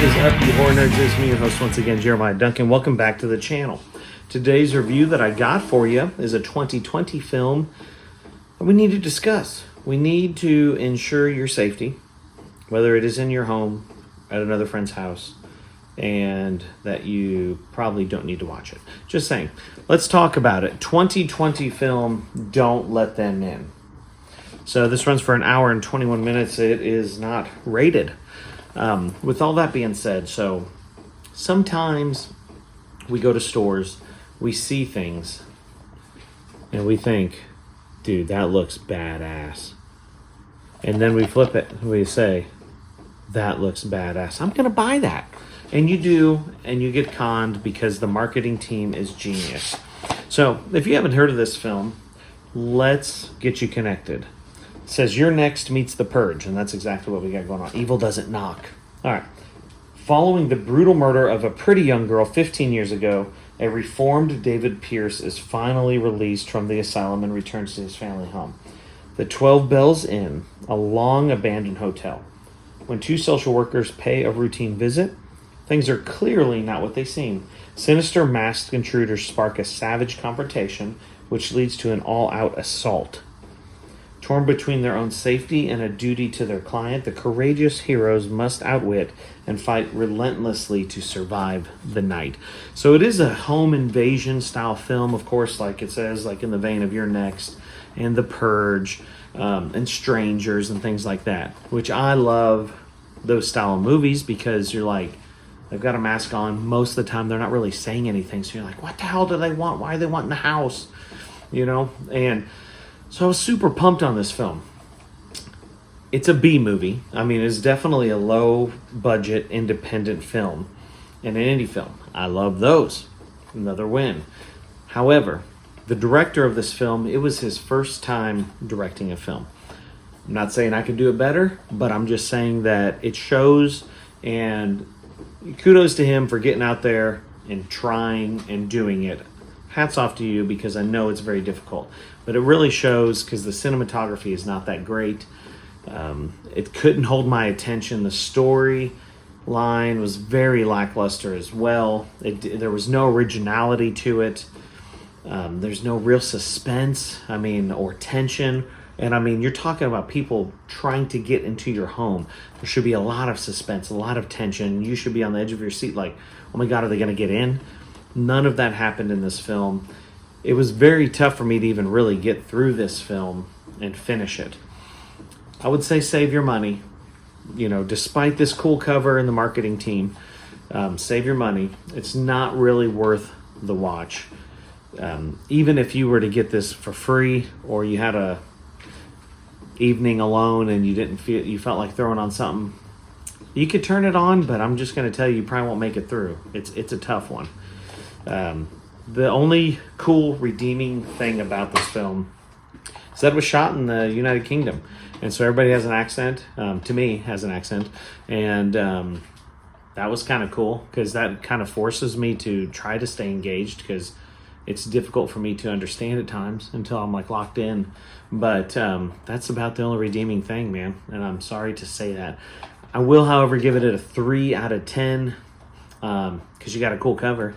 is up, you horror nerds? It's me, your host once again, Jeremiah Duncan. Welcome back to the channel. Today's review that I got for you is a 2020 film that we need to discuss. We need to ensure your safety, whether it is in your home, at another friend's house, and that you probably don't need to watch it. Just saying. Let's talk about it. 2020 film, Don't Let Them In. So this runs for an hour and 21 minutes. It is not rated. With all that being said, so sometimes we go to stores, we see things, and we think, dude, that looks badass. And then we flip it, and we say, that looks badass. I'm going to buy that. And you do, and you get conned because the marketing team is genius. So if you haven't heard of this film, let's get you connected. It says Your Next meets The Purge, and that's exactly what we got going on. Evil doesn't knock. All right. Following the brutal murder of a pretty young girl 15 years ago, a reformed David Pierce is finally released from the asylum and returns to his family home. The 12 Bells Inn, a long-abandoned hotel. When two social workers pay a routine visit, things are clearly not what they seem. Sinister masked intruders spark a savage confrontation, which leads to an all-out assault. Torn between their own safety and a duty to their client, the courageous heroes must outwit and fight relentlessly to survive the night. So it is a home invasion style film, of course, like it says, like in the vein of Your Next and The Purge and Strangers and things like that, which I love those style of movies because you're like, they've got a mask on. Most of the time, they're not really saying anything. So you're like, what the hell do they want? Why are they wanting the house? You know? And so I was super pumped on this film. It's a B movie. I mean, it's definitely a low-budget independent film and an indie film. I love those. Another win. However, the director of this film, it was his first time directing a film. I'm not saying I could do it better, but I'm just saying that it shows, and kudos to him for getting out there and trying and doing it. Hats off to you, because I know it's very difficult. But it really shows, because the cinematography is not that great. It couldn't hold my attention. The story line was very lackluster as well. There was no originality to it. There's no real suspense, or tension. And you're talking about people trying to get into your home. There should be a lot of suspense, a lot of tension. You should be on the edge of your seat like, oh my God, are they going to get in? None of that happened in this film. It was very tough for me to even really get through this film and finish it. I would say save your money. Despite this cool cover and the marketing team, save your money. It's not really worth the watch. Even if you were to get this for free, or you had a evening alone and you felt like throwing on something, you could turn it on, but I'm just going to tell you probably won't make it through. It's a tough one. The only cool redeeming thing about this film is that it was shot in the United Kingdom, and so everybody has an accent. To me, has an accent, and that was kind of cool because that kind of forces me to try to stay engaged, because it's difficult for me to understand at times until I'm like locked in. But that's about the only redeeming thing, man. And I'm sorry to say that. I will, however, give it a 3 out of 10 because you got a cool cover.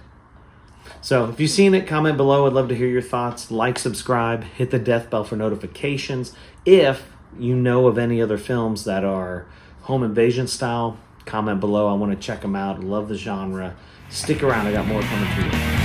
So if you've seen it, comment below. I'd love to hear your thoughts. Like, subscribe, hit the death bell for notifications. If you know of any other films that are home invasion style, comment below. I want to check them out. Love the genre. Stick around. I got more coming to you.